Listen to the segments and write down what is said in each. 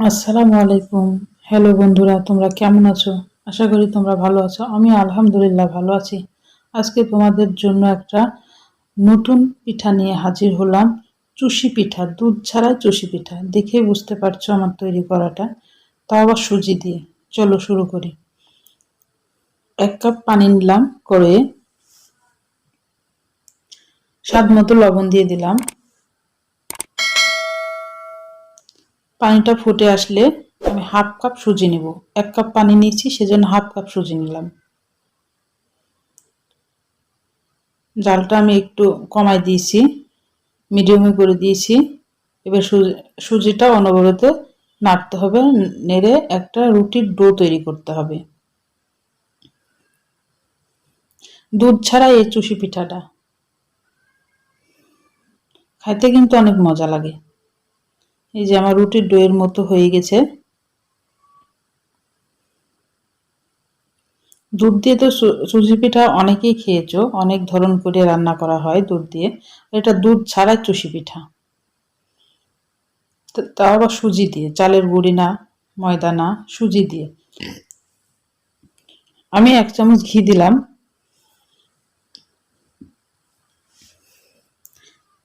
আসসালামু আলাইকুম। হ্যালো বন্ধুরা, তোমরা কেমন আছো? আশা করি তোমরা ভালো আছো। আমি আলহামদুলিল্লাহ ভালো আছি। আজকে তোমাদের জন্য একটা নতুন পিঠা নিয়ে হাজির হলাম। চুষি পিঠা, দুধ ছাড়াই চুষি পিঠা। দেখেই বুঝতে পারছো আমার তৈরি করাটা। তাও আবার সুজি দিয়ে। চলো শুরু করি। 1 কাপ পানি নিলাম করে স্বাদ মতো লবণ দিয়ে দিলাম। পানিটা ফুটে আসলে আমি 1/2 কাপ সুজি নেব। 1 কাপ পানি নিয়েছি, সেজন্য 1/2 কাপ সুজি নিলাম। জালটা আমি একটু কমাই দিয়েছি, মিডিয়ামে করে দিয়েছি। এবার সুজিটা অনবরত নাড়তে হবে, নেড়ে একটা রুটির ডো তৈরি করতে হবে। দুধ ছাড়া এই চুষি পিঠাটা খাইতে কিন্তু অনেক মজা লাগে। এই যে আমার রুটির ডো এর মতো হয়ে গেছে। দুধ দিয়ে তো চুষি পিঠা অনেকেই খেয়েছো, অনেক ধরন করে রান্না করা হয় দুধ দিয়ে। এটা দুধ ছাড়া চুষি পিঠা, তাও আবার সুজি দিয়ে, চালের গুঁড়ি না, ময়দা না, সুজি দিয়ে। আমি 1 চামচ ঘি দিলাম।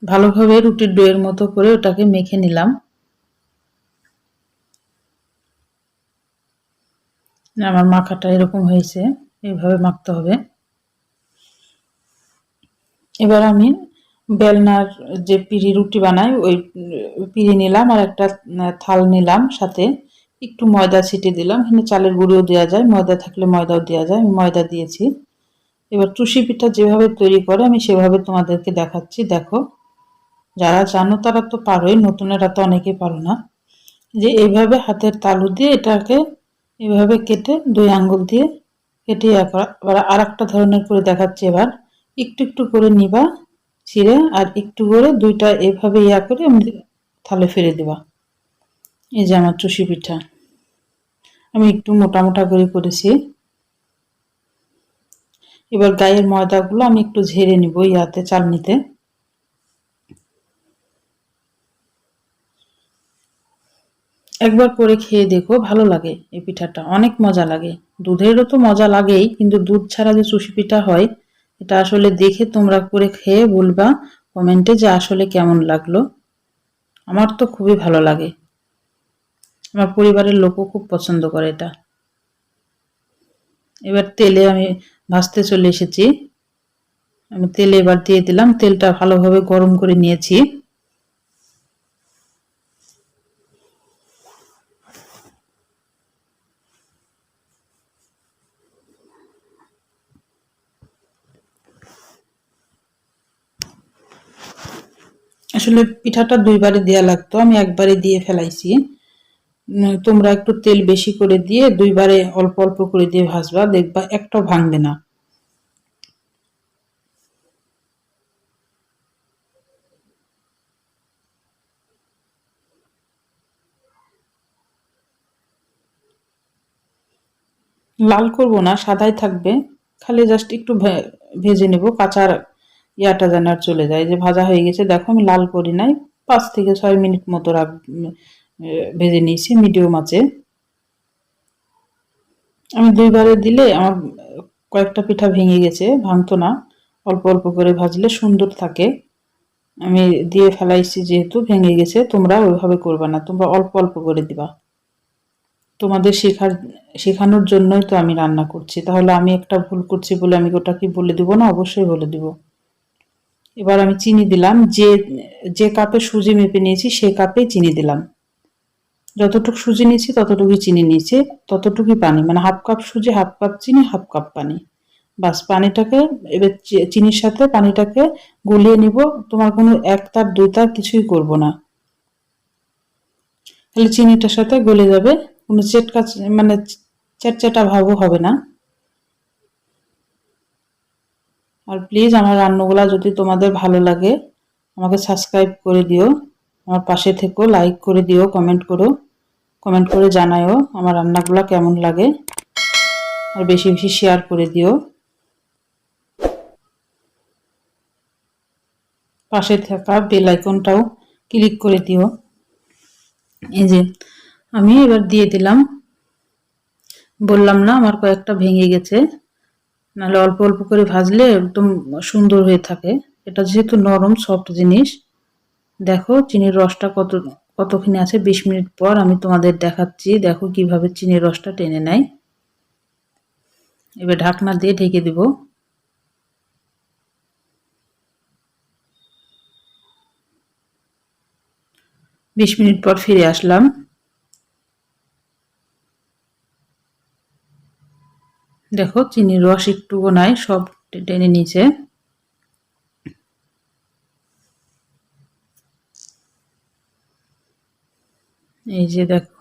ভালোভাবে রুটির ডো এর মতো করে ওটাকে মেখে নিলাম। আমার মাখাটা এরকম হয়েছে, এইভাবে মাখতে হবে। এবার আমি বেলনার যে পিঁড়ি রুটি বানাই ওই পিঁড়ি নিলাম, আর একটা থাল নিলাম, সাথে একটু ময়দা ছিটিয়ে দিলাম। এখানে চালের গুঁড়িও দেওয়া যায়, ময়দা থাকলে ময়দাও দেওয়া যায়, আমি ময়দা দিয়েছি। এবার চুষি পিঠা যেভাবে তৈরি করে আমি সেভাবে তোমাদেরকে দেখাচ্ছি, দেখো। যারা জানো তারা তো পারোই, নতুনেরা তো অনেকেই পারো না। যে এইভাবে হাতের তালু দিয়ে এটাকে এভাবে কেটে 2 আঙ্গুল দিয়ে কেটে আবার আর একটা ধরনের করে দেখাচ্ছি। এবার একটু একটু করে নিবা ছিঁড়ে, আর একটু করে দুইটা এভাবে করে থালে ফেলে দিবা। এই যে আমার চুষি পিঠা আমি একটু মোটা মোটা করে করেছি। এবার গায়ের ময়দাগুলো আমি একটু ঝেড়ে নিব চালনিতে। একবার করে খেয়ে দেখো, ভালো লাগে। এই পিঠাটা অনেক মজা লাগে। দুধেরও তো মজা লাগেই, কিন্তু দুধ ছাড়া যে চুষি পিঠা হয়, এটা আসলে দেখে তোমরা করে খেয়ে বলবা কমেন্টে যে আসলে কেমন লাগলো। আমার তো খুবই ভালো লাগে, আমার পরিবারের লোকও খুব পছন্দ করে এটা। এবার তেলে আমি ভাজতে চলে এসেছি। আমি তেলে এবার দিয়ে দিলাম, তেলটা ভালোভাবে গরম করে নিয়েছি। আসলে পিঠাটা 2 বারে দেয়া লাগতো, আমি একবারে দিয়ে ফেলাইছি। তোমরা একটু তেল বেশি করে দিয়ে 2 বারে অল্প অল্প করে দিয়ে ভাজবা, দেখবা একটাও ভাঙবে না। লাল করব না, সাদাই থাকবে। খালি জাস্ট একটু ভেজে নেব, কাঁচা ইয়াটা যেন আর চলে যায়। যে ভাজা হয়ে গেছে, দেখো আমি লাল করি নাই। 5 থেকে 6 মিনিট মতো ভেজে নিয়েছি মিডিয়াম আঁচে। আমি 2 বারে দিলে আমার কয়েকটা পিঠা ভেঙে গেছে, ভাঙতো না। অল্প অল্প করে ভাজলে সুন্দর থাকে। আমি দিয়ে ফেলাইছি যেহেতু ভেঙে গেছে। তোমরা ওইভাবে করবা না, তোমরা অল্প অল্প করে দিবা। তোমাদের শেখানোর জন্যই তো আমি রান্না করছি, তাহলে আমি একটা ভুল করছি বলে আমি ওটা কি বলে দিব না? অবশ্যই বলে দিব। এবার আমি চিনি দিলাম, যে যে কাপে সুজি মেপে নিয়েছি সে কাপেই চিনি দিলাম। যতটুকু সুজি নিয়েছি ততটুকুই চিনি নিয়েছি, ততটুকুই পানি, মানে 1/2 কাপ সুজি, 1/2 কাপ চিনি, 1/2 কাপ পানি। বাস পানিটাকে এবার চিনির সাথে পানিটাকে গলিয়ে নিব। তোমার কোনো 1 তার 2 তার কিছুই করব না, তাহলে চিনিটার সাথে গলে যাবে। কোনো মানে চ্যাটচ্যাটা ভাবও হবে না। আর প্লিজ আমার রান্নাগুলা যদি তোমাদের ভালো লাগে আমাকে সাবস্ক্রাইব করে দিও, আমার পাশে থেকো, লাইক করে দিও, কমেন্ট করো, কমেন্ট করে জানায়ও আমার রান্নাগুলা কেমন লাগে। আর বেশি বেশি শেয়ার করে দিও, পাশে থাকা বেল আইকনটাও ক্লিক করে দিও। এই যে আমি এবার দিয়ে দিলাম। বললাম না আমার কয়েকটা ভেঙে গেছে, নাহলে অল্প অল্প করে ভাজলে একদম সুন্দর হয়ে থাকে। এটা যেহেতু নরম সফট জিনিস। দেখো চিনির রসটা কতখানি আছে। 20 মিনিট পর আমি তোমাদের দেখাচ্ছি। দেখো কিভাবে চিনির রসটা টেনে নেয়। এবার ঢাকনা দিয়ে ঢেকে দিব। 20 মিনিট পর ফিরে আসলাম। দেখো চিনির রস একটুও নাই, সব টেনে নিচে। এই যে দেখো,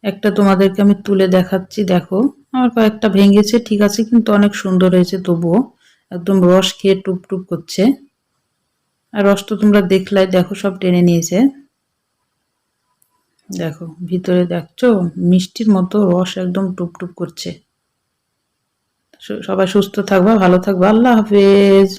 একটা তোমাদেরকে আমি তুলে দেখাচ্ছি। দেখো আমার কয়েকটা ভেঙেছে ঠিক আছে, কিন্তু অনেক সুন্দর হয়েছে তবুও। একদম রস খেয়ে টুপ টুপ করছে। আর রস তো তোমরা দেখলাই, দেখো সব টেনে নিয়েছে। দেখো ভিতরে দেখছো মিষ্টির মতো রস একদম টুপ টুপ করছে। সবাই সুস্থ থাকবা, ভালো থাকবা। আল্লাহ হাফেজ।